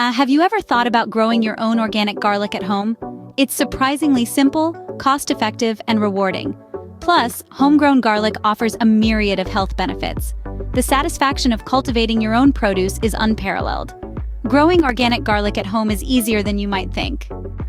Have you ever thought about growing your own organic garlic at home? It's surprisingly simple, cost-effective, and rewarding. Plus, homegrown garlic offers a myriad of health benefits. The satisfaction of cultivating your own produce is unparalleled. Growing organic garlic at home is easier than you might think.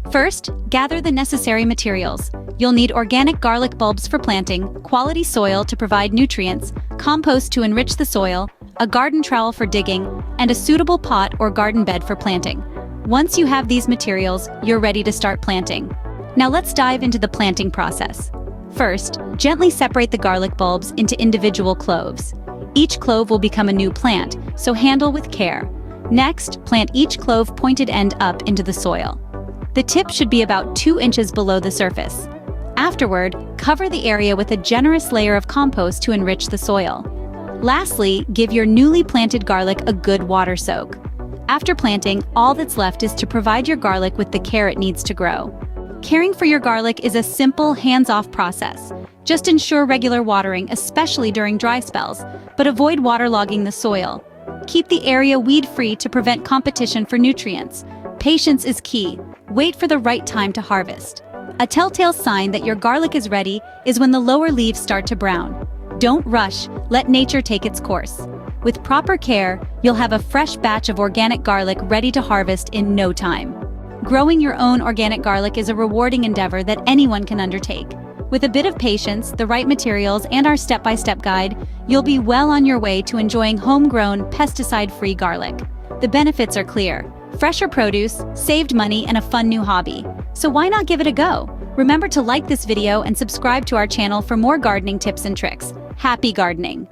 First, gather the necessary materials. You'll need organic garlic bulbs for planting, quality soil to provide nutrients, compost to enrich the soil, a garden trowel for digging, and a suitable pot or garden bed for planting. Once you have these materials, you're ready to start planting. Now let's dive into the planting process. First, gently separate the garlic bulbs into individual cloves. Each clove will become a new plant, so handle with care. Next, plant each clove pointed end up into the soil. The tip should be about 2 inches below the surface. Afterward, cover the area with a generous layer of compost to enrich the soil. Lastly, give your newly planted garlic a good water soak. After planting, all that's left is to provide your garlic with the care it needs to grow. Caring for your garlic is a simple, hands-off process. Just ensure regular watering, especially during dry spells, but avoid waterlogging the soil. Keep the area weed-free to prevent competition for nutrients. Patience is key. Wait for the right time to harvest. A telltale sign that your garlic is ready is when the lower leaves start to brown. Don't rush, let nature take its course. With proper care, you'll have a fresh batch of organic garlic ready to harvest in no time. Growing your own organic garlic is a rewarding endeavor that anyone can undertake. With a bit of patience, the right materials, and our step-by-step guide, you'll be well on your way to enjoying homegrown, pesticide-free garlic. The benefits are clear: fresher produce, saved money, and a fun new hobby. So why not give it a go? Remember to like this video and subscribe to our channel for more gardening tips and tricks. Happy gardening!